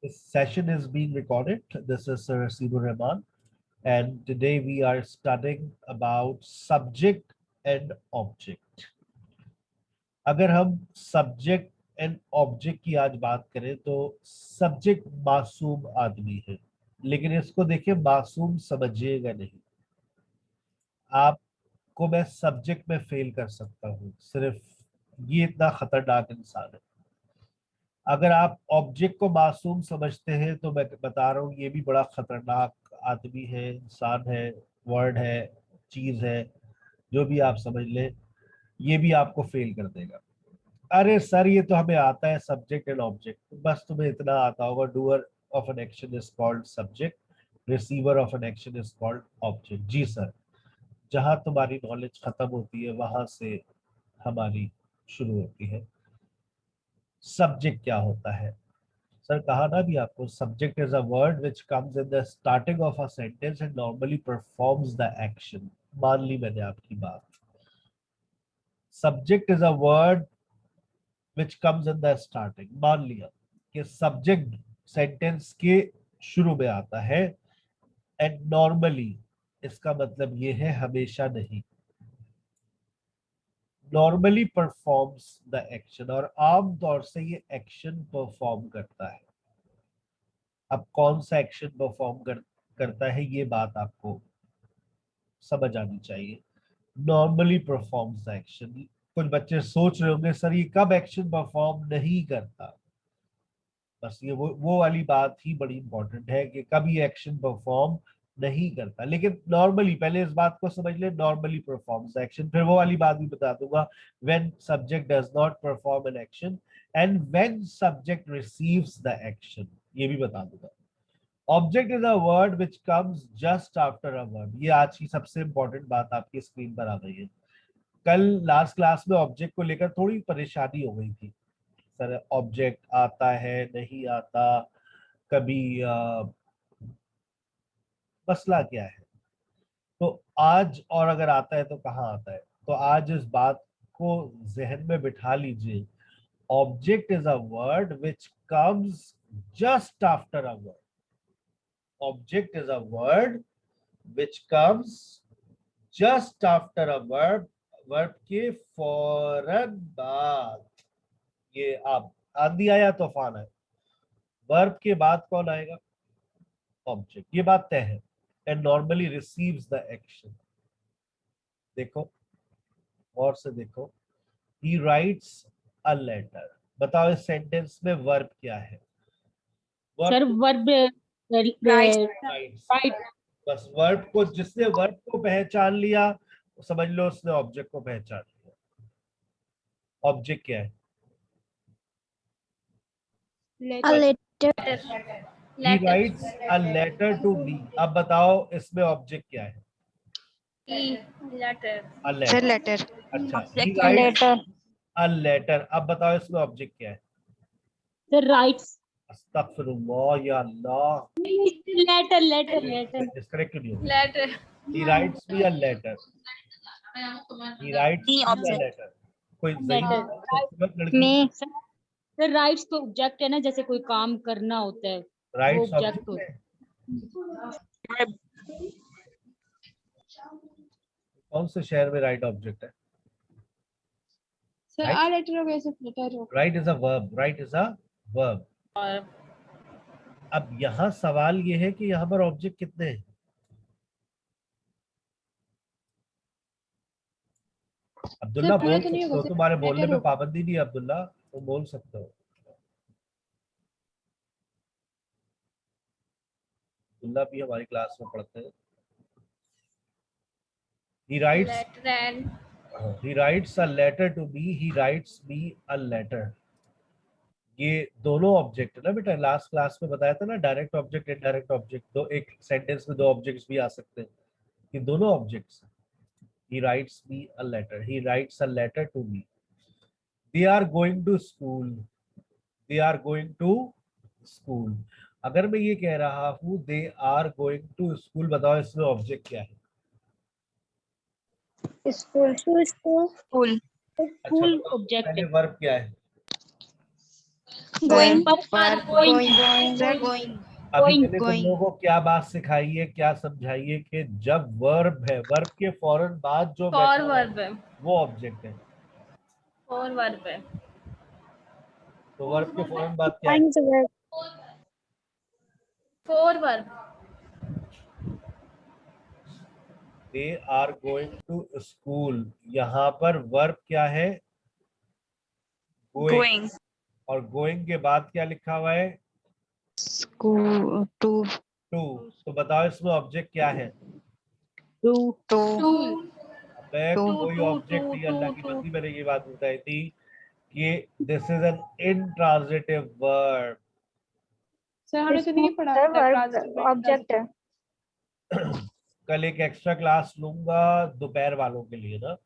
This session is being recorded. This is Sir Rasibur Rahman, and today we are studying about subject and object. अगर हम subject and object की आज बात करें तो subject मासूम आदमी है, लेकिन इसको देखिए मासूम समझिएगा नहीं। आपको मैं subject में फेल कर सकता हूँ, सिर्फ ये इतना खतरनाक इंसान है। अगर आप ऑब्जेक्ट को मासूम समझते हैं तो मैं बता रहा हूँ ये भी बड़ा खतरनाक आदमी है, इंसान है, वर्ड है, चीज है, जो भी आप समझ ले, ये भी आपको फेल कर देगा। अरे सर ये तो हमें आता है सब्जेक्ट एंड ऑब्जेक्ट, बस तुम्हें इतना आता होगा doer of an action is called subject, receiver of an action is called object. जी सर, जहां तुम्हारी नॉलेज खत्म होती है वहां से हमारी शुरू होती है। सब्जेक्ट क्या होता है सर? कहा ना भी आपको, subject is a word which comes in the starting of a sentence and normally performs the action. मान ली मैंने आपकी बात, subject is a word which comes in the starting. मान लिया कि सब्जेक्ट सेंटेंस के शुरू में आता है, एंड नॉर्मली इसका मतलब ये है हमेशा नहीं, नॉर्मली परफॉर्म्स द एक्शन, और आमतौर से ये एक्शन परफॉर्म करता है। अब कौन सा एक्शन परफॉर्म करता है ये बात आपको समझ आनी चाहिए। Normally performs the action. कुछ बच्चे सोच रहे होंगे सर ये कब एक्शन परफॉर्म नहीं करता। बस ये वो वाली बात ही बड़ी इंपॉर्टेंट है कि कब ये एक्शन परफॉर्म नहीं करता, लेकिन नॉर्मली, पहले इस बात को समझ ले, नॉर्मली परफॉर्म्स द एक्शन। फिर वो वाली बात भी बता दूंगा, when subject does not perform an action and when subject receives the action, ये भी बता दूंगा। Object is a word which comes just after a word. ये आज की सबसे इंपॉर्टेंट बात आपकी स्क्रीन पर आ गई है। कल लास्ट क्लास में ऑब्जेक्ट को लेकर थोड़ी परेशानी हो गई थी, सर ऑब्जेक्ट आता है नहीं आता, कभी मसला क्या है। तो आज, और अगर आता है तो कहाँ आता है, तो आज इस बात को जहन में बिठा लीजिए। Object is a word which comes just after a word. Object is a word which comes just after a verb, verb के फौरन बाद। ये आप, आंधी आया तूफान है, वर्ब के बाद कौन आएगा? ऑब्जेक्ट। ये बात तय है। And normally receives the action. देखो, और से देखो, ही राइट्स अ लेटर। बताओ इस सेंटेंस में वर्ब क्या है? Sir verb verb rights. Right. बस वर्ब को, जिसने वर्ब को पहचान लिया समझ लो उसने ऑब्जेक्ट को पहचान लिया। ऑब्जेक्ट क्या है? A letter. He writes a letter to me. अब बताओ इसमें ऑब्जेक्ट क्या है? Letter. A Sir, letter. letter. अच्छा, he A writes letter. a letter. अब बताओ इसमें ऑब्जेक्ट क्या है? Sir rights. अस्तगफिरुल्लाह या Allah, letter letter letter disconnect नहीं होगा। Letter. He writes me a letter. He writes Me me a object. letter. कोई सही लेटर। खूबसूरत लड़की Me. सर राइट्स तो ऑब्जेक्ट है ना, जैसे कोई काम करना होता है वो राइट्स ऑब्जेक्ट ऑब्जेक्ट होता है। कौन से शहर में राइट ऑब्जेक्ट है? Sir, Right? a letter हो गया letter हो. Right is a verb. Right is a verb. अब यहाँ सवाल ये है कि यहाँ पर ऑब्जेक्ट कितने हैं? अब्दुल्ला पूरा बोल तो नहीं सकते हो, होगा, तुम्हारे बोलने लेटर पे हो. पाबंदी नहीं है अब्दुल्ला, तुम बोल सकते हो। अब्दुल्ला भी हमारी क्लास में पढ़ते हैं। He writes, Letter and. he writes a letter to me. He writes me a letter. ये दोनों ऑब्जेक्ट है ना बेटा, लास्ट क्लास में बताया था ना, डायरेक्ट ऑब्जेक्ट इनडायरेक्ट ऑब्जेक्ट, दो एक सेंटेंस में दो ऑब्जेक्ट्स भी आ सकते हैं। ये दोनों objects. He writes me a letter. He writes a letter to me. They are going to school. They are going to school. अगर मैं ये कह रहा हूँ they are going to school, बताओ इसमें ऑब्जेक्ट क्या है? School. School. अच्छा स्कूल बताओ ऑब्जेक्ट पहले है। वर्ब क्या है? Going for going sir going अभी Going. मैंने तुम लोगों को क्या बात सिखाई है, क्या समझाई है कि जब वर्ब है, वर्ब के फौरन बाद जो फॉर बैठा है, वर्ब है, वो ऑब्जेक्ट है। फॉर वर्ब है। तो वर्ब के फौरन बाद क्या है? find the verb for verb, they are going to school, यहाँ पर वर्ब क्या है? गोइंग। और गोइंग के बाद क्या लिखा हुआ है? school to to. तो बताओ इसमें ऑब्जेक्ट क्या है? to टू अबे टू कोई टू ऑब्जेक्ट टू नहीं, टू अल्लाह की टू बंदी, मैंने ये बात बताई थी कि this is an intransitive verb. Sir हमने तो नहीं पढ़ा था ऑब्जेक्ट है कल एक एक्स्ट्रा क्लास लूंगा दोपहर वालों के लिए ना,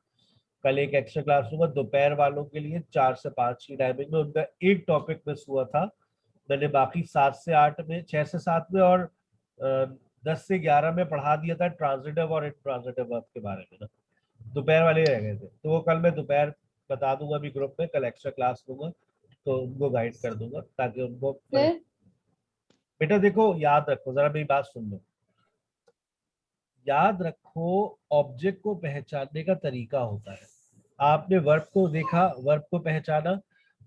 कल एक एक्स्ट्रा क्लास लूंगा दोपहर वालों के लिए 4 से 5 की टाइमिंग में। उनका एक टॉपिक मिस हुआ था, मैंने बाकी 7 से 8 में, 6 से 7 में और 10 से 11 में पढ़ा दिया था ट्रांजिटिव और इंट्रांजिटिव वर्ब के बारे में ना, दोपहर वाले रह गए थे। तो वो कल मैं दोपहर बता दूंगा अभी ग्रुप में, कल एक्स्ट्रा क्लास लूंगा तो उनको गाइड कर दूंगा ताकि उनको। बेटा देखो याद रखो, जरा मेरी बात सुन लो, याद रखो ऑब्जेक्ट को पहचानने का तरीका होता है। आपने वर्ब को देखा, वर्ब को पहचाना,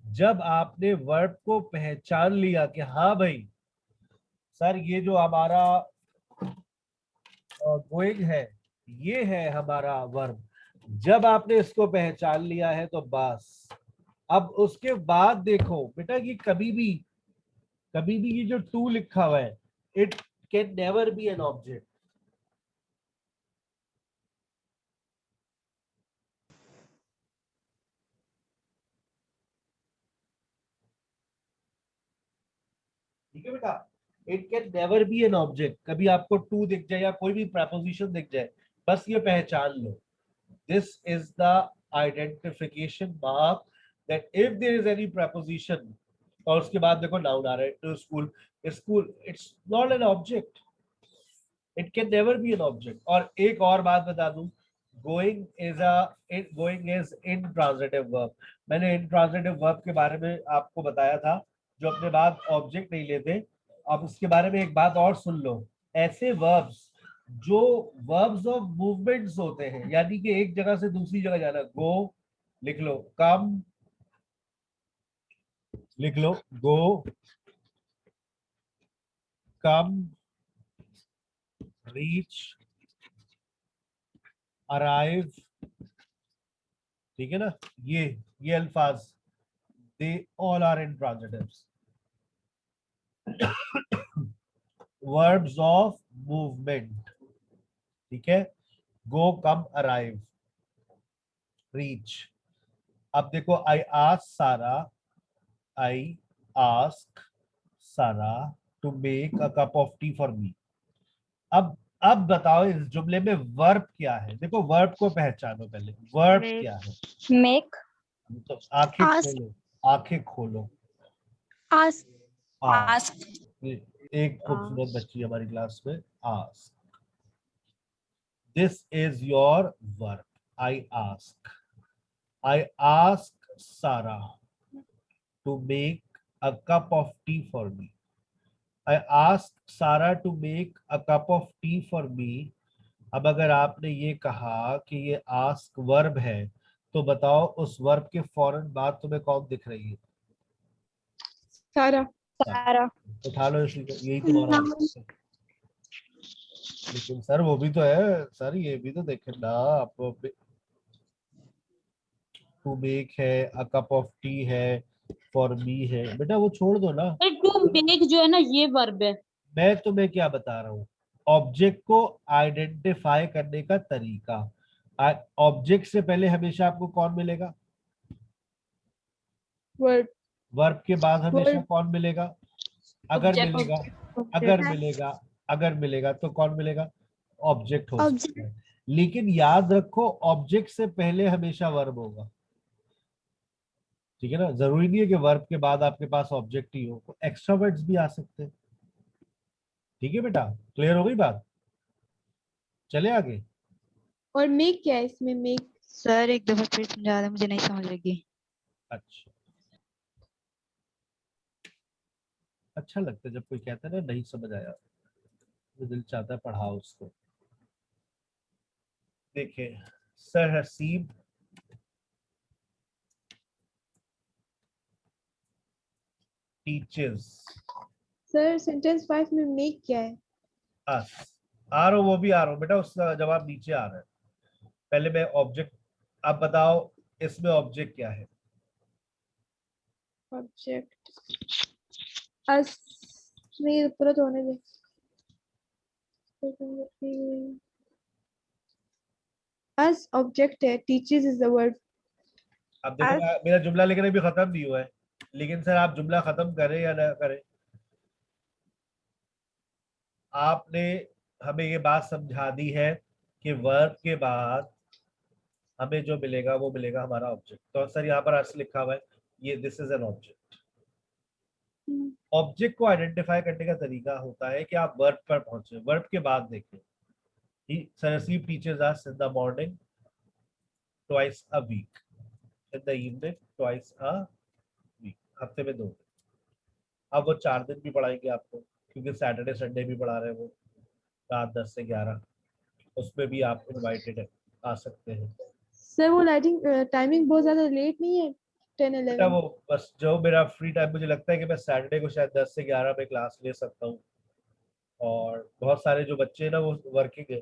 जब आपने वर्ब को पहचान लिया कि हाँ भाई सर ये जो हमारा गोइंग है ये है हमारा वर्ब, जब आपने इसको पहचान लिया है तो बस अब उसके बाद देखो बेटा कि कभी भी ये जो टू लिखा हुआ है, it can never be an object. ठीक है बेटा, it can never be an object. कभी आपको टू दिख जाए या कोई भी प्रपोजिशन दिख जाए, बस ये पहचान लो, this is the identification mark that if there is any preposition, और उसके बाद देखो नाउन आ रहा है, to school, school, it's not an object, it can never be an object. और एक और बात बता दूं, गोइंग इज इंट्रांजिटिव वर्ब। मैंने इंट्रांजिटिव वर्ब के बारे में आपको बताया था, जो अपने बाद ऑब्जेक्ट नहीं लेते। अब उसके बारे में एक बात और सुन लो, ऐसे वर्ब्स जो वर्ब्स ऑफ मूवमेंट्स होते हैं, यानी कि एक जगह से दूसरी जगह जाना, गो लिख लो, कम लिख लो, गो, कम, रीच, अराइव, ठीक है ना, ये अल्फाज, they all are intransitives. Verbs of movement, ठीक है, गो, कम, अराइव, रीच। अब देखो, I ask Sara to make a cup of tea for me. अब बताओ इस जुमले में वर्ब क्या है? देखो वर्ब को पहचानो पहले, वर्ब क्या है? make तो आंखें Ask. खोलो, आंखें खोलो। ask आस्क, एक खूबसूरत बच्ची हमारी क्लास में, ask, this is your verb, I ask. I ask Sarah to make a cup of tea for me. I asked Sarah to make a cup of tea for me. अब अगर आपने ये कहा कि ये ask verb है, तो बताओ उस verb के फौरन बाद तुम्हें कौन दिख रही है? Sarah उठा लो इसी को, यही तुम्हारा answer है। लेकिन सर वो भी तो है सर, ये भी तो देखे ना आप, टू मेक है, अ कप ऑफ टी है, फॉर मी है, बेटा वो छोड़ दो ना। टू मेक जो है ना ये वर्ब है। मैं तुम्हें क्या बता रहा हूँ, ऑब्जेक्ट को आइडेंटिफाई करने का तरीका। ऑब्जेक्ट से पहले हमेशा आपको कौन मिलेगा? word वर्ब के बाद हमेशा कौन मिलेगा? अगर Object. मिलेगा, अगर मिलेगा, अगर मिलेगा तो कौन मिलेगा? ऑब्जेक्ट हो सकता है। लेकिन याद रखो ऑब्जेक्ट से पहले हमेशा वर्ब होगा, ठीक है ना। जरूरी नहीं है कि वर्ब के बाद आपके पास ऑब्जेक्ट ही हो, एक्स्ट्रा वर्ड्स भी आ सकते हैं। ठीक है बेटा, क्लियर हो गई बात? चले आगे। और make क्या है इसमें make सर एक दफा फिर समझा दें, मुझे नहीं समझ लगी। अच्छा, अच्छा लगता है जब कोई कहता है ना नहीं समझ आया, तो दिल चाहता है पढ़ाओ उसको। देखिए sir Haseeb teachers sir sentence 5 में मेक क्या है? अस। आ रहा हूं, वो भी आ रहा हूं बेटा, उसका जवाब नीचे आ रहा है। पहले मैं ऑब्जेक्ट, आप बताओ इसमें ऑब्जेक्ट क्या है? ऑब्जेक्ट अस नहीं, पूरा तो होने दे। अस ऑब्जेक्ट है, टीचर्स इज द वर्ड। अब देखो मेरा जुमला लेकिन अभी खत्म नहीं हुआ है, लेकिन सर आप जुमला खत्म करें या ना करें, आपने हमें ये बात समझा दी है कि वर्ब के बाद हमें जो मिलेगा वो मिलेगा हमारा ऑब्जेक्ट। तो सर यहाँ पर अस लिखा हुआ है, ये this is an object. Object को आइडेंटिफाई करने का तरीका होता है कि आप वर्ब पर पहुंचे, वर्ब के बाद देखें। Sir receive teachers us in the morning twice a week, in the evening twice a week, हफ्ते में 2 दिन। अब वो 4 दिन भी पढ़ाएंगे आपको, क्योंकि सैटरडे संडे भी पढ़ा रहे हैं वो, रात 10 से 11, उसमें भी आप इनवाइटेड आ सकते हैं। सर वो लाइटिंग टाइमिंग बहुत ज्यादा लेट नहीं है? 10 बेटा 11? वो बस जो मेरा फ्री टाइम, मुझे लगता है कि मैं सैटरडे को शायद 10 से 11 में क्लास ले सकता हूँ, और बहुत सारे जो बच्चे हैं ना वो वर्किंग है,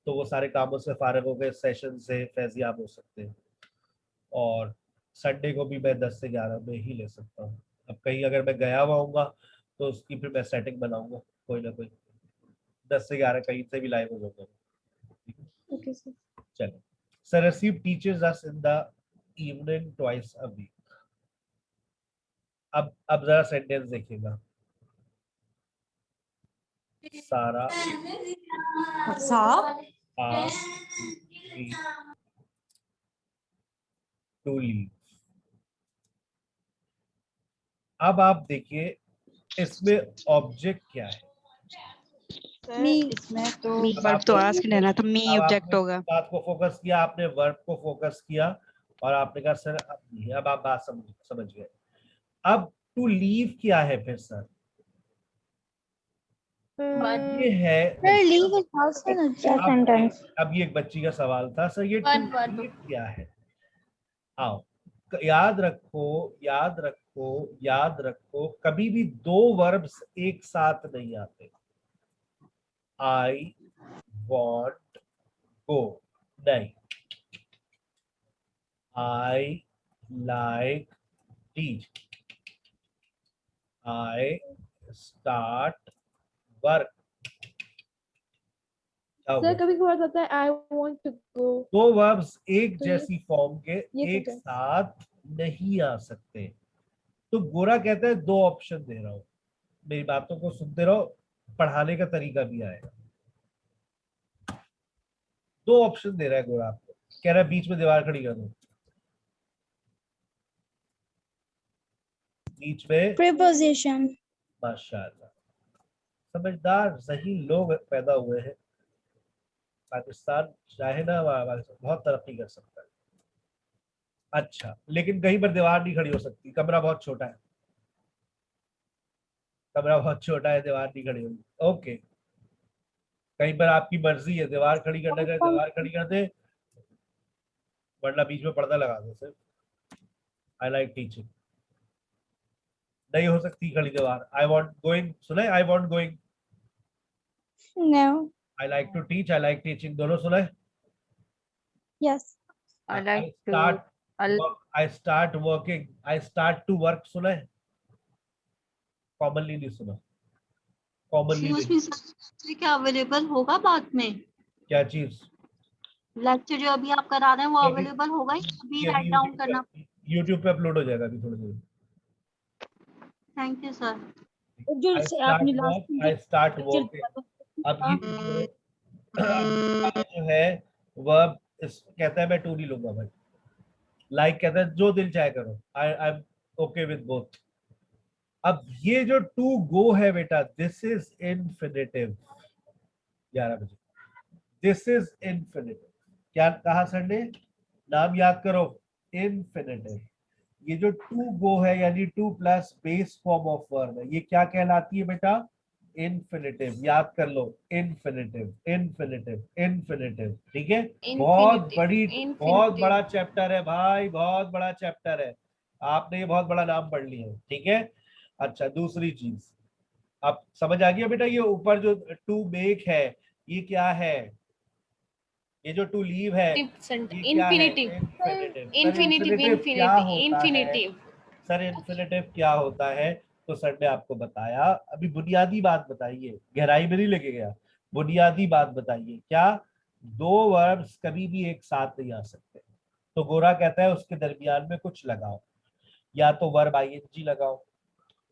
तो वो सारे कामों से फारिग हो गए, सेशन से फैजियाब हो सकते हैं, और संडे को भी मैं 10 से 11 में ही ले सकता हूँ। अब कहीं अगर मैं गया हुआ हूँगा तो उसकी फिर मैं सेटिंग बनाऊंगा कोई ना कोई, 10 से 11 कहीं से भी लाइव हो जाऊंगा। Okay sir. चलो, sir receive teachers us in the evening twice a week. अब जरा सेंटेंस देखिएगा। सारा साहब asked me to leave। अब आप देखिए इसमें ऑब्जेक्ट क्या है? मी इसमें तो अब वर्ब तो आपने आस्क लेना था, मी अब ऑब्जेक्ट आपने होगा। बात को फोकस किया, आपने वर्ब को फोकस किया, और आपने कहा सर अब नहीं, अब आप बात समझ गए। अब टू लीव क्या है फिर सर? ये है, sir leave is also an sentence. अब ये एक बच्ची का सवाल था सर, ये टू वर्ब लीव क्या है? आओ याद रखो, याद रखो, याद रखो, कभी भी 2 वर्ब्स एक साथ नहीं आते। आई वॉन्ट गो नहीं, I like teach, I start work. Sir कभी कभार होता है I want to go, 2 verbs एक तो जैसी फॉर्म के ये एक sentence। साथ नहीं आ सकते। तो गोरा कहता है 2 ऑप्शन दे रहा हूं, मेरी बातों को सुनते रहो, पढ़ाने का तरीका भी आएगा। 2 ऑप्शन दे रहा है गोरा आपको, कह रहा है बीच में दीवार खड़ी कर दो, बीच में। प्रीपोजिशन। माशाल्लाह, समझदार सही लोग पैदा हुए हैं। पाकिस्तान चाहे ना बहुत तरक्की कर सकता है। अच्छा, लेकिन कहीं पर दीवार नहीं खड़ी हो सकती, कमरा बहुत छोटा है, कमरा बहुत छोटा है, दीवार नहीं खड़ी होगी। ओके, कहीं पर आपकी मर्जी है दीवार खड़ी करने का, दीवार खड़ी कर दे, वरना बीच में पर्दा लगा दो सिर्फ। आई लाइक टीचिंग नहीं हो सकती खड़ी दीवार। आई वॉन्ट गोइंग सुना है, I want going, no. I like to teach, I like teaching, दोनों सुना है। Yes. I I like to start I start working, I start to work सुना है, कॉमनली नहीं सुना, कॉमनली एक्सक्यूज नहीं। मी सर, क्या अवेलेबल होगा बाद में? क्या चीज? लेक्चर जो अभी आप करा रहे हैं वो ये अवेलेबल होगा या अभी ये राइट डाउन करना? यूट्यूब पे अपलोड हो जाएगा अभी थोड़ी देर। Thank you sir. जो आई आपने स्टार्ट लास्ट वर्क, में जो आई स्टार्ट लेक्चर वर्किंग। दिया था अब ये जो है वर्ब कहता है मैं टू नहीं लूंगा भाई, लाइक कहता है जो दिल चाहे करो, I am okay with both. अब ये जो टू गो है बेटा, दिस इज इनफिनिटिव। 11 बजे, दिस इज इनफिनिटिव। क्या कहा सर ने? नाम याद करो, इनफिनिटिव। ये जो टू गो है यानी two plus base form of verb है, ये क्या कहलाती है बेटा? इन्फिनिटिव। याद कर लो, इन्फिनिटिव इन्फिनिटिव इन्फिनिटिव। ठीक है, बहुत बड़ा चैप्टर है भाई, बहुत बड़ा चैप्टर है। आपने ये बहुत बड़ा नाम पढ़ लिया है। ठीक है, अच्छा दूसरी चीज अब समझ आ गया बेटा? ये ऊपर जो टू मेक है ये क्या है? ये जो टू लीव है ये क्या है? इन्फिनिटिव इन्फिनिटिव क्या होता है? सर इन्फिनिटिव क्या होता है? तो सर ने आपको बताया, अभी बुनियादी बात बताइए, गहराई में नहीं लेके गया, बुनियादी बात बताइए। क्या दो वर्ब्स कभी भी एक साथ नहीं आ सकते? तो गोरा कहता है उसके दरमियान में कुछ लगाओ, या तो वर्ब आईएनजी लगाओ,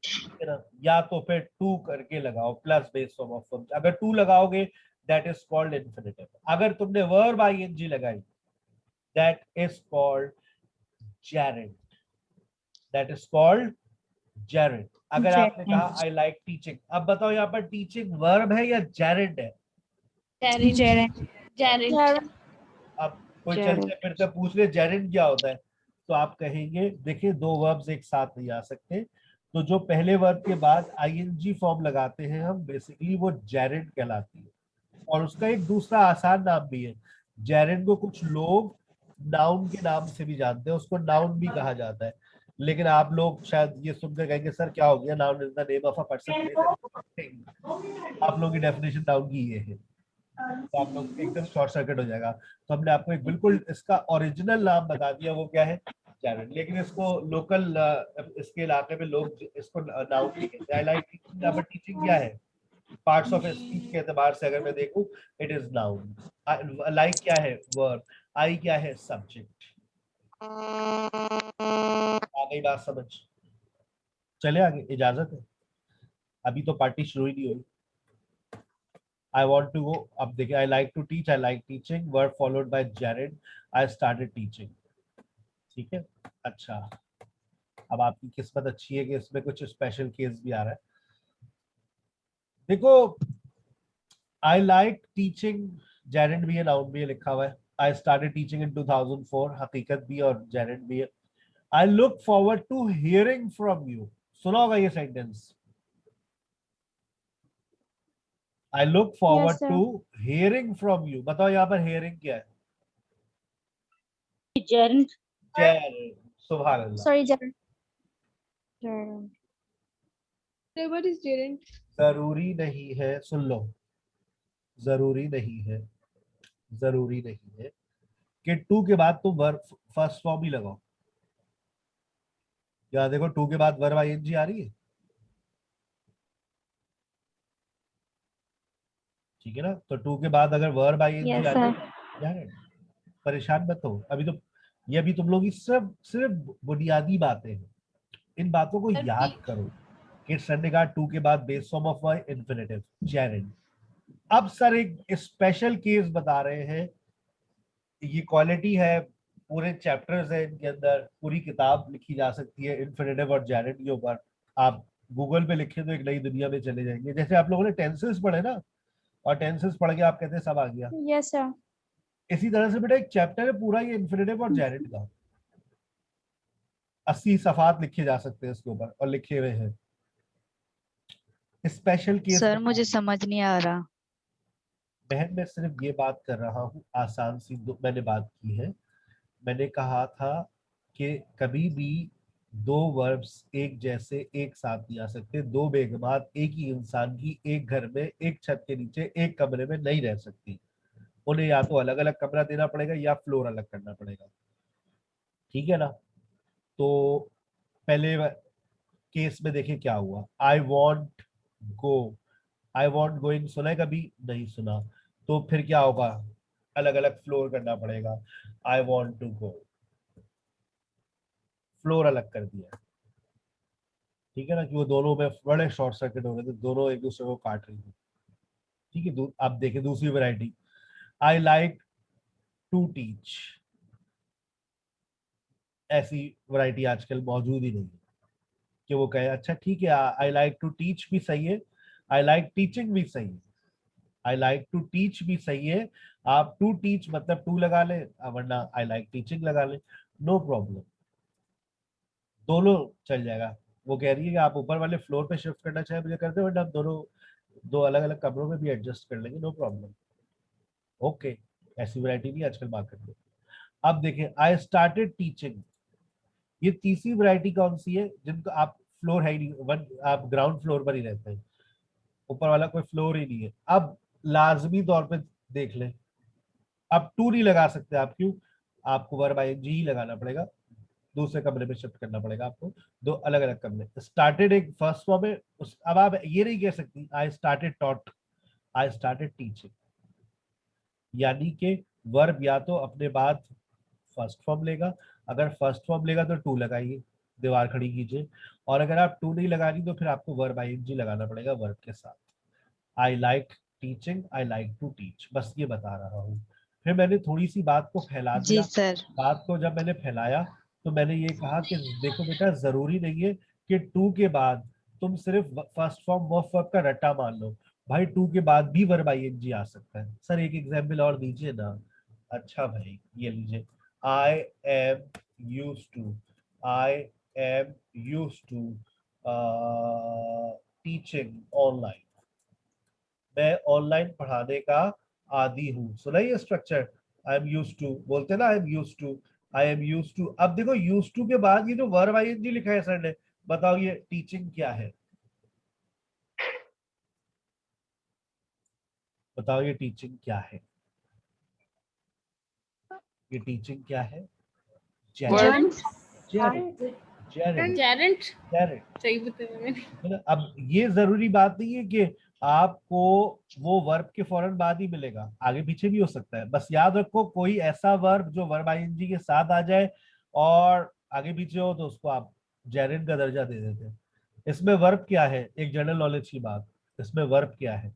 ठीक है ना, या तो फिर टू करके लगाओ plus base form of verb. अगर टू लगाओगे दैट इज कॉल्ड इन्फिनिटिव। अगर तुमने वर्ब आईएनजी लगाई that is called Geraint, that is called Geraint. अगर आपने कहा आई लाइक टीचिंग, अब बताओ यहाँ पर टीचिंग वर्ब है या जेरेंट है? अब कोई चलते फिरते पूछ ले जेरेंट क्या होता है, तो आप कहेंगे देखिए दो वर्ब्स एक साथ नहीं आ सकते, तो जो पहले वर्ब के बाद आईएनजी फॉर्म लगाते हैं हम, बेसिकली वो जेरेंट कहलाती है। और उसका एक दूसरा आसान नाम भी है, जेरेंट को कुछ लोग नाउन के नाम से भी जानते हैं, उसको नाउन भी कहा जाता है। लेकिन आप लोग शायद ये सुनकर कहेंगे सर क्या हो गया, noun is the name of a person. आप लोगों की डेफिनेशन नाउन की ये है, तो आप लोग एकदम शॉर्ट सर्किट हो जाएगा। तो हमने आपको एक बिल्कुल इसका ओरिजिनल नाम बता दिया, वो क्या है? जेरेंट। लेकिन इसको लोकल इसके इलाके में लोग इसको नाउन नहीं कहते। आई लाइक टीचिंग, यहाँ पर टीचिंग क्या है? पार्ट्स ऑफ स्पीच के एतबार से अगर मैं देखूं इट इज नाउन। लाइक क्या है? वर्ब। आई क्या है? सब्जेक्ट। आ गई बात समझ? चले आगे, इजाजत है, अभी तो पार्टी शुरू ही नहीं हुई। आई वॉन्ट टू गो, अब देखिए I like to teach, I like teaching, verb followed by gerund, I started teaching. ठीक है, अच्छा अब आपकी किस्मत अच्छी है कि इसमें कुछ स्पेशल केस भी आ रहा है। देखो आई लाइक टीचिंग, जेरेंट भी है नाउन भी है लिखा हुआ है। आई स्टार्टेड टीचिंग इन 2004, हकीकत भी और जेरेंट भी है। I look forward to hearing from you, सुना होगा ये sentence. I look forward sir. To hearing from you, बताओ यहाँ पर हियरिंग क्या है? जेरेंट। जेरेंट, सुभान अल्लाह। Sorry, Gerald. So what is gerund? जरूरी नहीं है, सुन लो, जरूरी नहीं है, जरूरी नहीं है कि टू के बाद तुम वर्ब फर्स्ट फॉर्म ही लगाओ। क्या देखो टू के बाद वर्ब आईएनजी आ रही है, ठीक है ना, तो टू के बाद अगर वर्ब आईएनजी Yes, आ sir. रही है, परेशान मत हो। अभी तो ये अभी तुम लोग की सिर्फ सिर्फ बुनियादी बातें हैं, इन बातों को याद करो कि सर ने कहा टू के बाद base form of verb infinitive Geraint. अब सर एक स्पेशल केस बता रहे हैं, ये क्वालिटी है, पूरे चैप्टर्स है इनके अंदर, पूरी किताब लिखी जा सकती है इन्फिनिटिव और जेरेंट के ऊपर। आप गूगल पे लिखे तो एक नई दुनिया में चले जाएंगे। जैसे आप लोगों ने टेंसेस पढ़े ना, और टेंसेस पढ़ के आप कहते हैं सब आ गया, Yes, sir. इसी तरह से बेटा एक चैप्टर है पूरा ये इन्फिनिटिव और जेरेंट का, 80 सफात लिखे जा सकते हैं इसके ऊपर, और लिखे हुए हैं स्पेशल केस। सर मुझे समझ नहीं आ रहा। बहन मैं सिर्फ ये बात कर रहा हूँ, आसान सी मैंने बात की है। मैंने कहा था कि कभी भी दो वर्ब्स एक जैसे एक साथ नहीं आ सकते। दो बेगमात एक ही इंसान की एक घर में एक छत के नीचे एक कमरे में नहीं रह सकती, उन्हें या तो अलग अलग कमरा देना पड़ेगा या फ्लोर अलग करना पड़ेगा, ठीक है ना। तो पहले केस में देखिए क्या हुआ, आई वॉन्ट गो, आई वॉन्ट गोइंग सुना है कभी? नहीं सुना। तो फिर क्या होगा, अलग अलग फ्लोर करना पड़ेगा। I want to go, floor अलग कर दिया, ठीक है ना, कि वो दोनों में बड़े शॉर्ट सर्किट हो रहे थे, दोनों एक दूसरे को काट रही थी, ठीक है। आप देखें दूसरी variety, I like to teach, ऐसी वैरायटी आजकल मौजूद ही नहीं है कि वो कहे अच्छा ठीक है आई लाइक टू टीच भी सही है, आई लाइक टीचिंग भी सही है, आई लाइक टू टीच भी सही है। आप टू टीच मतलब टू लगा ले, वरना आई लाइक टीचिंग लगा ले, नो प्रॉब्लम। दोनों चल जाएगा। वो कह रही है कि आप ऊपर वाले फ्लोर पे शिफ्ट करना चाहे मुझे कर दो, वरना हम दोनों दो अलग अलग कमरों में भी एडजस्ट कर लेंगे, नो प्रॉब्लम। ओके, ऐसी वैरायटी नहीं आजकल मार्केट में। अब देखिए, आई स्टार्टेड टीचिंग, ये तीसरी वैरायटी कौन सी है जिनको आप फ्लोर है ही नहीं, वन आप ग्राउंड फ्लोर पर ही रहते हैं, ऊपर वाला कोई फ्लोर ही नहीं है। अब लाजमी तौर पे देख लें, अब टू नहीं लगा सकते आप, क्यों? आपको वर्ब आईएनजी ही लगाना पड़ेगा, दूसरे कमरे में शिफ्ट करना पड़ेगा आपको, दो अलग अलग कमरे। स्टार्टेड एक फर्स्ट फॉर्म है अब आप ये नहीं कह सकती I started taught, I started teaching, यानी कि वर्ब या तो अपने बाद फर्स्ट फॉर्म लेगा, अगर फर्स्ट फॉर्म लेगा तो टू लगाइए, दीवार खड़ी कीजिए, और अगर आप टू नहीं लगा रही तो फिर आपको वर्ब आईएनजी लगाना पड़ेगा वर्ब के साथ। I like teaching, I like to teach, बस ये बता रहा हूँ। फिर मैंने थोड़ी सी बात को फैला जी दिया। सर। बात को जब मैंने फैलाया तो मैंने ये कहा कि देखो बेटा, जरूरी नहीं है कि टू के बाद तुम सिर्फ फर्स्ट फॉर्म वर्ब का रट्टा मान लो, भाई टू के बाद भी वर्ब आईएनजी आ सकता है। सर एक एग्जाम्पल और दीजिए ना। अच्छा भाई ये लीजिए, I am used to, I am used to teaching online, मैं ऑनलाइन पढ़ाने का आदी हूँ। सुना ये structure, I am used to, बोलते हैं ना I am used to, I am used to. अब देखो यूज्ड टू के बाद ये जो वर्ब आईएनजी लिखा है सर ने, बताओ ये टीचिंग क्या है? बताओ ये टीचिंग क्या है? ये टीचिंग क्या है? वर्ब। जेरेंट सही बताया मैंने। अब ये जरूरी बात नहीं है कि आपको वो वर्ब के फौरन बाद ही मिलेगा, आगे पीछे भी हो सकता है। बस याद रखो कोई ऐसा वर्ब जो वर्ब आईएनजी के साथ आ जाए और आगे पीछे हो तो उसको आप जेरेंट का दर्जा दे देते हैं। इसमें वर्ब क्या है, एक जनरल नॉलेज की बात, इसमें वर्ब क्या है?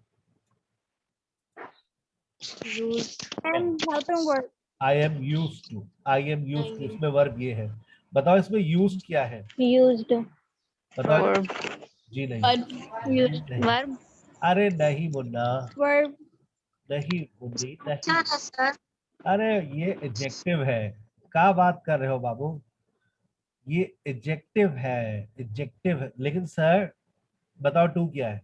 I'm helping work. I am used to, I am used to, इसमें वर्ब ये है। बताओ इसमें यूज्ड क्या है? Used. बताओ। वर्ब। जी नहीं, Used. नहीं। वर्ब। अरे नहीं मुन्ना, Verb. नहीं मुन्नी, अच्छा नहीं। था सर। अरे ये एडजेक्टिव है, क्या बात कर रहे हो बाबू, ये एडजेक्टिव है, एडजेक्टिव है। लेकिन सर बताओ टू क्या है?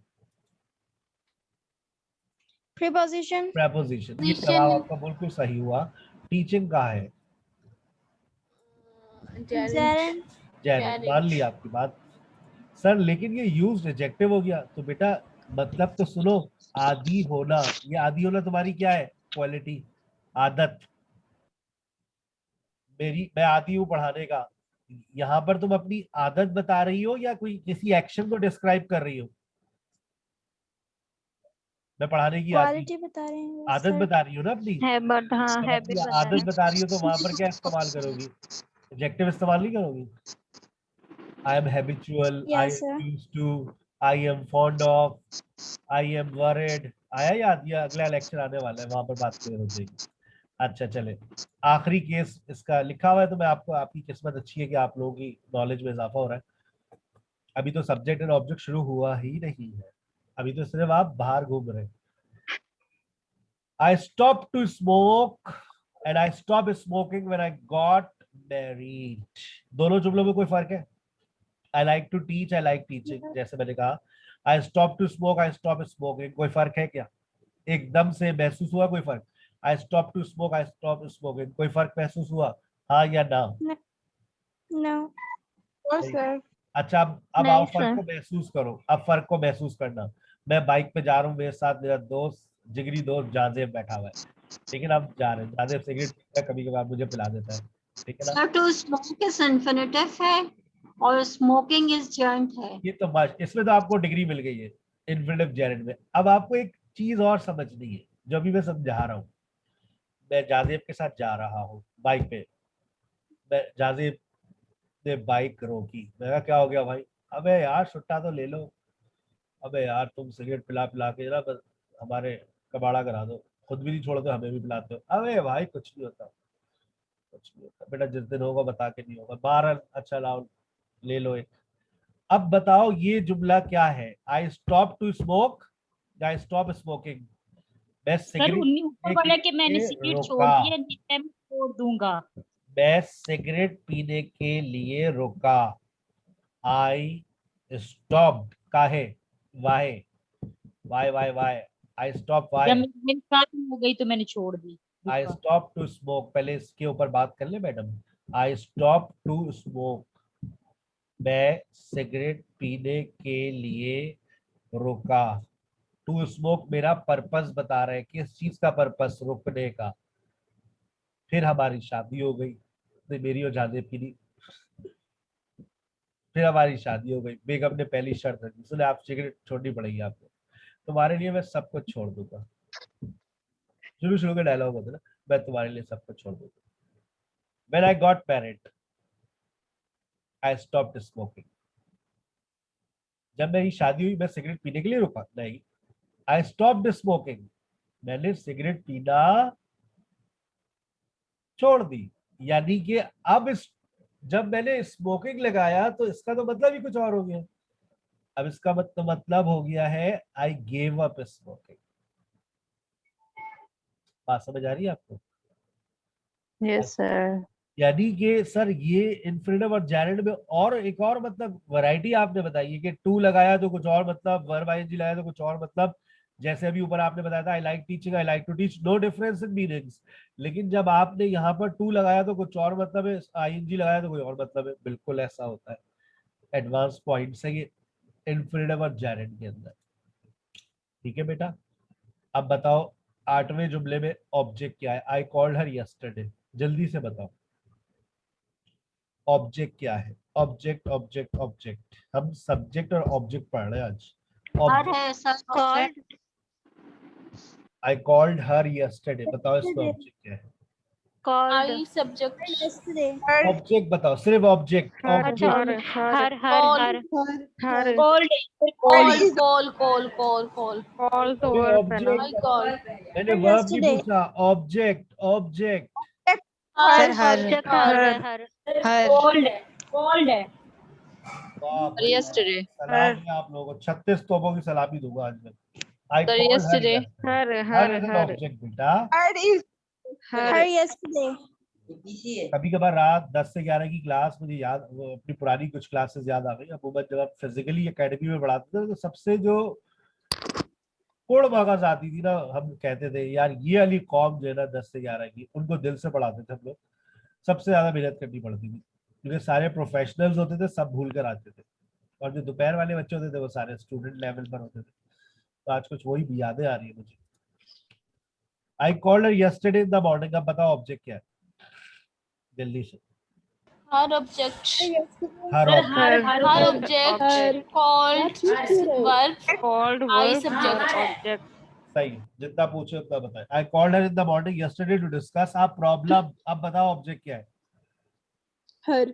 Preposition. प्रेपोजिशन। ये जवाब आपका बिल्कुल सही हुआ। टीचिंग का है Gerund. जेरेंट, मान ली आपकी बात सर, लेकिन ये यूज्ड एडजेक्टिव हो गया तो बेटा मतलब तो सुनो, आदी होना, ये आदी होना तुम्हारी क्या है? क्वालिटी, आदत। मैं आदी हूँ पढ़ाने का, यहाँ पर तुम अपनी आदत बता रही हो या कोई किसी एक्शन को डिस्क्राइब कर रही हो? मैं पढ़ाने की आदी, Quality बता रहे हैं आदत सर. बता रही हो ना अपनी, हैबिट। हाँ जब अपनी हैबिट बता आदत रहे बता रही हो तो वहां पर क्या इस्तेमाल करोगी? एडजेक्टिव इस्तेमाल नहीं करोगी। I am habitual, I Yes, am sir. Used to, I am fond of, I am worried. आया याद? या अगला लेक्चर आने वाला है, वहां पर बात क्लियर हो जाएगी। अच्छा चले, आखिरी केस इसका लिखा हुआ है तो मैं आपको, आपकी किस्मत अच्छी है कि आप लोगों की नॉलेज में इजाफा हो रहा है। अभी तो सब्जेक्ट एंड ऑब्जेक्ट शुरू हुआ ही नहीं है, अभी तो सिर्फ आप बाहर घूम रहे हैं। I stopped to smoke and I stopped smoking when I got married. दोनों जुमलों में कोई फर्क है? I like to teach, I like teaching, जैसे मैंने कहा I stopped to smoke, I stopped smoking, कोई फर्क है क्या? एकदम से महसूस हुआ कोई फर्क? I stopped to smoke, I stopped smoking, कोई फर्क महसूस हुआ? हाँ या ना? No. No, sir. अच्छा अब नहीं आओ फर्क सर। को महसूस करो, अब फर्क को महसूस करना। मैं बाइक पे जा रहा हूँ, मेरे साथ मेरा दोस्त, जिगरी दोस्त जाजेब बैठा हुआ है, लेकिन अब जा रहे हैं, जाजेब सिगरेट पीता है, कभी कभार मुझे पिला देता है, ठीक है ना? Sir to smoke is infinitive है और स्मोकिंग इज जर्नड है। ये तो इसमें तो आपको डिग्री मिल गई है इन्फिनिटिव जेरेंट में। अब आपको एक चीज और समझनी है जो अभी मैं समझा रहा हूँ। मैं जाजेब के साथ जा रहा हूँ बाइक पे, मैं जाजेब ने बाइक रोकी, मैं कहा क्या हो गया भाई? अबे यार छुट्टा तो ले लो, अबे यार तुम सिगरेट पिला पिला के ना बस हमारे कबाड़ा करा दो, खुद भी नहीं छोड़ते हमें भी पिलाते हो। अबे भाई कुछ नहीं होता, कुछ नहीं होता बेटा, जिस दिन होगा बता के नहीं होगा। 12 अच्छा लाओ ले लो एक। अब बताओ ये जुमला क्या है? I stop to smoke, I stop smoking, मैं सर सिगरेट ऊपर वाला कि मैंने के सिगरेट छोड़ रोका, दी है, नेक्स्ट टाइम छोड़ दूंगा। मैं सिगरेट पीने के लिए रोका, I stopped काहे वाहे वाई I stopped जब why मेरी शादी हो गई तो मैंने छोड़ दी I हुक्का। stopped to smoke पहले इसके ऊपर बात कर ले madam I stopped to smoke मैं सिगरेट पीने के लिए रुका टू स्मोक मेरा पर्पस बता रहे हैं किस चीज का पर्पस रुकने का फिर हमारी शादी हो गई तो मेरी और जादे पीनी फिर हमारी शादी हो गई बेगम ने पहली शर्त रखी सुने आप सिगरेट छोड़नी पड़ेगी आपको तुम्हारे लिए मैं सब कुछ छोड़ दूंगा शुरू शुरू का डायलॉग होता है ना मैं तुम्हारे लिए सब कुछ छोड़ दूंगा When I got married I stopped smoking जब मेरी शादी हुई मैं सिगरेट पीने के लिए रुका नहीं I stopped smoking मैंने सिगरेट पीना छोड़ दी यानी कि अब जब मैंने स्मोकिंग लगाया तो इसका तो मतलब ही कुछ और हो गया अब इसका मतलब हो गया है आई गेव अप स्मोकिंग बात समझ आ रही है आपको यस सर। यानी कि सर ये इन्फिनिटिव और जेरेंड में और एक और मतलब वैरायटी आपने बताई है कि टू लगाया तो कुछ और मतलब वर्ब आईएनजी लगाया तो कुछ और मतलब जैसे अभी ऊपर आपने बताया था I like teaching I like to teach no difference in meanings लेकिन जब आपने यहाँ पर टू लगाया तो कुछ और मतलब है आईएनजी लगाया तो कोई और मतलब है बिल्कुल ऐसा होता है एडवांस पॉइंट्स है ये इन्फिनिटिव और जेरेंड के अंदर ठीक है बेटा अब बताओ 8वें जुमले में ऑब्जेक्ट क्या है आई कॉल्ड हर यस्टरडे जल्दी से बताओ ऑब्जेक्ट क्या है ऑब्जेक्ट ऑब्जेक्ट ऑब्जेक्ट हम सब्जेक्ट और ऑब्जेक्ट पढ़ रहे हैं आज हर है sir object I called her yesterday बताओ इसमें ऑब्जेक्ट क्या है called I subject. Yesterday. Object बताओ सिर्फ ऑब्जेक्ट हर ऑब्जेक्ट हर हर Call. हर हर कॉल्ड Call. कॉल तो फिर वर्ब है ना। I object call. मैंने वर्ब नहीं Yesterday. पूछा ऑब्जेक्ट ऑब्जेक्ट सर Hur. हर हर हर कॉल्ड है बाप रे yesterday सलाम है आप लोगों को 36 तोपों की सलामी दूंगा आज मैं आई Sir, called her yesterday. Her her her is an her object बेटा Her yesterday. कभी कभार रात 10 से 11 की क्लास मुझे याद वो अपनी पुरानी कुछ क्लासेस याद आ गई अबूबन जब आप फिजिकली एकेडमी में पढ़ाते थे तो सबसे जो कोड़ मगज आती थी ना हम कहते थे यार ये वाली कौम जो है ना 10 से 11 की उनको दिल से पढ़ाते थे हम लोग सबसे ज्यादा मेहनत करनी पड़ती थी क्योंकि सारे प्रोफेशनल्स होते थे सब भूल कर आते थे और जो दोपहर वाले बच्चे होते थे वो सारे स्टूडेंट लेवल पर होते थे तो आज कुछ वही यादें आ रही है मुझे I called yesterday in the morning अब बताओ ऑब्जेक्ट क्या है जल्दी से Her object. Her object Her object. Called. Verb. Called I verb subject. Object. सही जितना पूछे उतना बताए I called her in the morning yesterday to discuss a problem अब बताओ ऑब्जेक्ट क्या है हर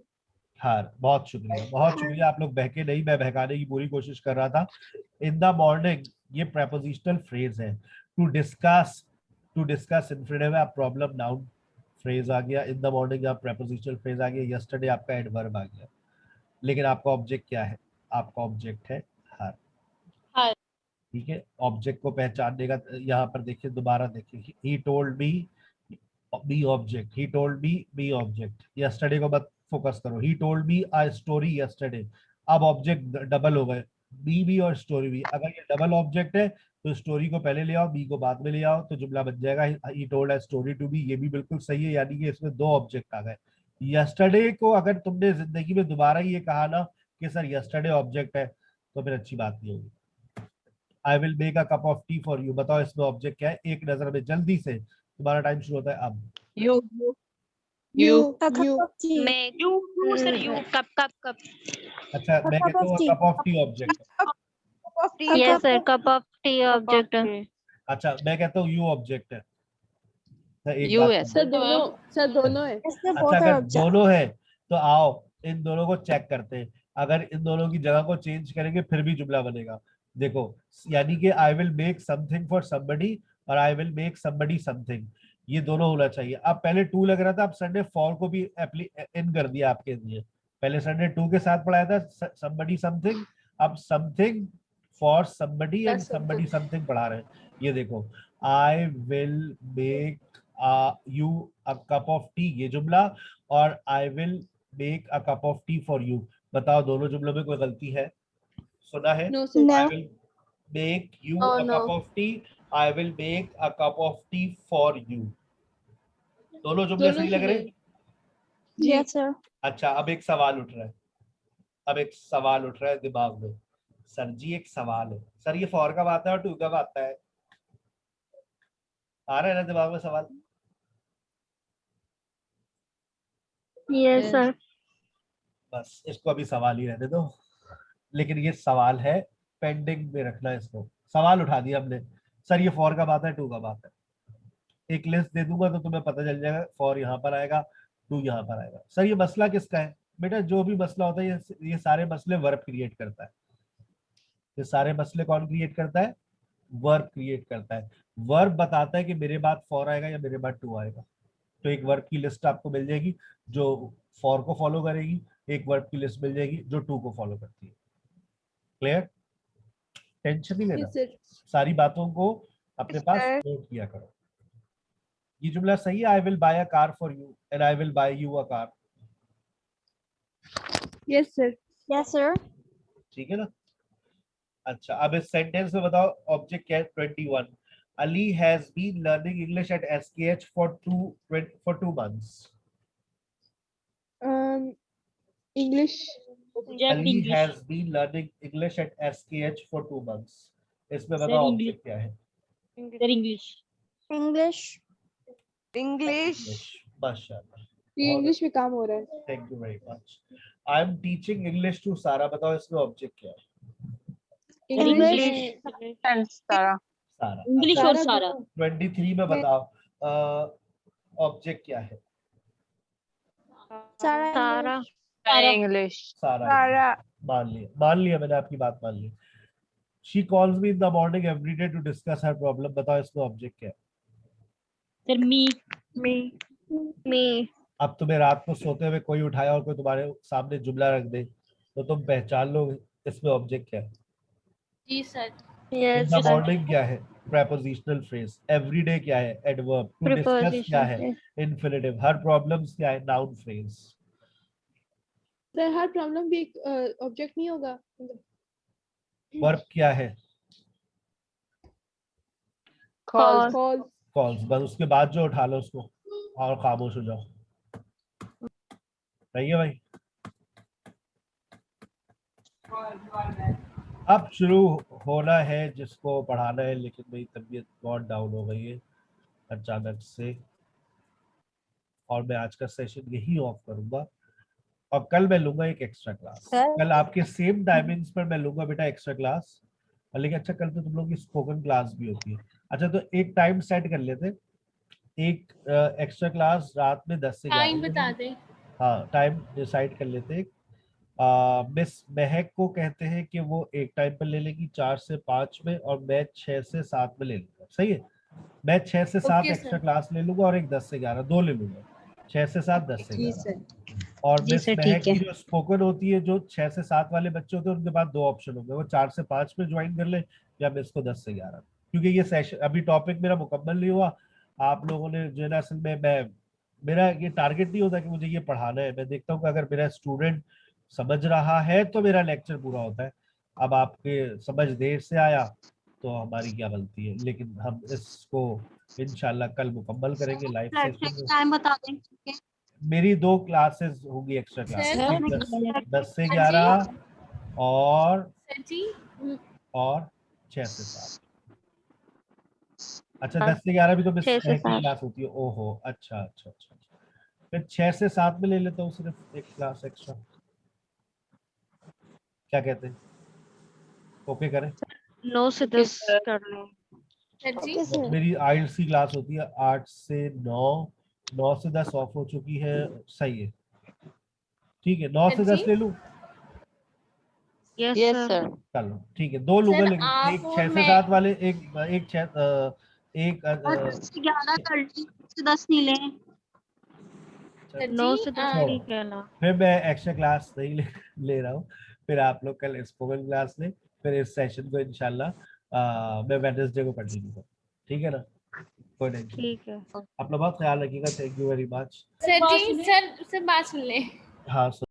हार बहुत शुक्रिया आप लोग बहके नहीं मैं बहकाने की पूरी कोशिश कर रहा था इन द मॉर्निंग ये प्रेपोजिशनल फ्रेज है टू डिस्कस इन्फिनिटिव है प्रॉब्लम नाउन फ्रेज आ गया इन द मॉर्निंग आप प्रेपोजिशनल फ्रेज आ गया यस्टरडे आपका एडवर्ब आ गया लेकिन आपका ऑब्जेक्ट क्या है आपका ऑब्जेक्ट है हर हर। ठीक है ऑब्जेक्ट को पहचानने का यहाँ पर देखिए दोबारा देखिए he told me B object he told me B object yesterday को मत फोकस करो he told me a story yesterday अब ऑब्जेक्ट डबल हो गए बी और स्टोरी भी अगर ये डबल ऑब्जेक्ट है तो स्टोरी को पहले ले आओ बी को बाद में ले आओ तो जुमला बन जाएगा he told a story to B ये भी बिल्कुल सही है यानी कि इसमें दो ऑब्जेक्ट आ गए यस्टरडे को अगर तुमने जिंदगी में दोबारा ये कहा ना कि सर यस्टरडे ऑब्जेक्ट है तो फिर अच्छी बात नहीं होगी आई will make a cup of tea for you बताओ इसमें ऑब्जेक्ट क्या है एक नजर में जल्दी से तुम्हारा टाइम शुरू होता है अब You. A cup of tea. मैं you sir you cup cup cup. अच्छा मैं cup कहता of हूँ tea. Cup of tea object है yes sir cup of tea object. अच्छा मैं कहता हूँ यू ऑब्जेक्ट है सर एक You बात है समझो। सर दोनों है Yes, the अच्छा both are अगर object. दोनों है तो आओ इन दोनों को चेक करते हैं अगर इन दोनों की जगह को चेंज करेंगे फिर भी जुमला बनेगा देखो यानी कि I will make something for somebody और I will make somebody something ये दोनों होना चाहिए अब पहले टू लग रहा था अब सर ने फॉर को भी इन कर दिया आपके लिए पहले सर ने टू के साथ पढ़ाया था समबडी समथिंग अब something for somebody and somebody something पढ़ा रहे हैं ये देखो आई will make you a cup of tea ये जुमला और I will make a cup of tea for you बताओ दोनों जुमलों में कोई गलती है? सुना है? No, sir. I will make you Oh, a no. cup of tea. I will make a cup of tea for you. दोनों जुमले दोनों सही लग रहे? जी। Yes, sir. अच्छा, अब एक सवाल उठ रहा है। अब एक सवाल उठ रहा है दिमाग में। सर जी एक सवाल है। सर ये फॉर कब आता है और टू कब आता है? आ रहा है ना दिमाग में सवाल? Yes, sir. बस इसको अभी सवाल ही रहने दो। लेकिन ये सवाल है, पेंडिंग में रखना इसको। सवाल उठा दिया हमने। सर ये फॉर कब आता है, टू कब आता है? एक लिस्ट दे दूंगा तो तुम्हें पता चल जाएगा, फॉर यहाँ पर आएगा, टू यहाँ पर आएगा। सर ये मसला किसका है? बेटा जो भी मसला होता है ये सारे मसले वर्ब क्रिएट करता है। ये सारे मसले कौन क्रिएट करता है? वर्ब क्रिएट करता है। वर्ब बताता है कि मेरे बाद फॉर आएगा या मेरे बाद टू आएगा। तो एक वर्ब की लिस्ट आपको मिल जाएगी जो फॉर को फॉलो करेगी, एक वर्ब की लिस्ट मिल जाएगी जो टू को फॉलो करती है। क्लियर? टेंशन नहीं लेना, Yes, sir. सारी बातों को अपने पास नोट किया करो। ये जुमला सही है, I will buy a car for you and I will buy you a car. Yes, sir. Yes, sir. ठीक है ना? अच्छा, अब इस सेंटेंस में बताओ ऑब्जेक्ट क्या है? 21 Ali has been learning English at SKH for two months. English. Subject Ali English. has been learning English at SKH for 2 months. इसमें Sir, बताओ English. ऑब्जेक्ट क्या है? Sir, English. English. English. माशाल्लाह, ये इंग्लिश में काम हो रहा है। Thank you very much. I am teaching English to Sarah. बताओ इसमें ऑब्जेक्ट क्या है? English And Sarah. सारा। English अच्छा, और सारा। 23 में बताओ ऑब्जेक्ट क्या है? Sarah. Sarah. English. सारा। मान लिया मैंने, आपकी बात मान ली। She calls me in the morning every day to discuss her problem. बताओ इसमें ऑब्जेक्ट क्या है? Sir, me. Me. Me. अब तुम्हें रात को सोते हुए कोई उठाया और कोई तुम्हारे सामने जुमला रख दे तो तुम पहचान लो इसमें ऑब्जेक्ट क्या है। जी sir. In Yes, the sir. Morning क्या है? Prepositional phrase. एवरी डे क्या है? एडवर्ब। टू डिस्कस क्या है? Preposition. इन्फिनिटिव। हर प्रॉब्लम्स क्या है? Noun phrase. सर हर प्रॉब्लम भी एक ऑब्जेक्ट नहीं होगा? वर्ब क्या है? Calls. कॉल। कॉल्स। बस उसके बाद जो उठा लो उसको और खामोश हो जाओ। सही है भाई? अब शुरू होना है जिसको पढ़ाना है, लेकिन मेरी तबीयत बहुत डाउन हो गई है अचानक से और मैं आज का सेशन यही ऑफ करूंगा और कल मैं लूंगा एक एक्स्ट्रा क्लास। कल आपके सेम टाइमिंग्स पर मैं लूंगा बेटा एक्स्ट्रा क्लास। लेकिन अच्छा, कल तो तुम लोग की स्पोकन क्लास भी होती है। अच्छा, तो एक टाइम सेट कर लेते, एक एक्स्ट्रा क्लास रात में 10 से 11 टाइम बता दे। हाँ, टाइम डिसाइड कर लेते। मिस महक को कहते हैं कि वो एक टाइम पर ले लेगी 4 से 5 में और मैं 6 से 7 में ले लूंगा। सही है? मैं 6 से 7 Okay, एक्स्ट्रा sir. क्लास ले लूंगा और एक 10 से 11, 2 ले लूंगा। 6 से 7, 10 से 11। और जी मिस सर, महक ठीक है। की जो स्पोकन होती है, जो 6 से 7 वाले बच्चे होते हैं उनके पास 2 ऑप्शन होंगे, वो 4 से 5 में ज्वाइन कर ले या मिस को 10 से 11। क्योंकि ये सेशन अभी टॉपिक मेरा मुकम्मल नहीं हुआ। आप लोगों ने जो है ना, असल में मेरा ये टारगेट नहीं होता कि मुझे ये पढ़ाना है। मैं देखता हूँ कि अगर मेरा स्टूडेंट समझ रहा है तो मेरा लेक्चर पूरा होता है। अब आपके समझ देर से आया तो हमारी क्या गलती है, लेकिन हम इसको इंशाल्लाह कल मुकम्मल करेंगे लाइव सेशन। टाइम बता दें। मेरी 2 क्लासेस होगी एक्स्ट्रा क्लास, सर, 10 से 11 और सर जी। 6 से 7। अच्छा, 10 से 11 भी तो मिस 6 से महक की 7. क्लास होती है। ओहो, अच्छा। फिर 6 से 7 में ले लेता हूँ सिर्फ एक क्लास एक्स्ट्रा। क्या कहते हैं? ओके करें? 9 से 10 कर लो. सर जी। Okay, sir. मेरी आइल्स की क्लास होती है 8 से 9, 9 से 10 ऑफ हो चुकी है। सही है, ठीक है, 9 से 10 ले लूं? Yes, Yes, sir. sir. चलो ठीक है, 2 लूंगा, सर, लेकिन आप एक और 6 से मैं- 7 वाले, एक 10 से 11 कर ली, 10 से 10 नहीं लें। सर 9 जी, से 10 छोड़ो। ठीक है ना. फिर मैं एक्स्ट्रा क्लास नहीं ले रहा हूँ। फिर आप लोग कल स्पोकन क्लास लें, फिर इस सेशन को इंशाल्लाह मैं वेडनेसडे को कंटिन्यू करूँ। ठीक है ना? कोई टेंशन। ठीक है. अपना बहुत ख्याल रखिएगा। Thank you very much. Sir ji, sir बात सुन ले। हाँ।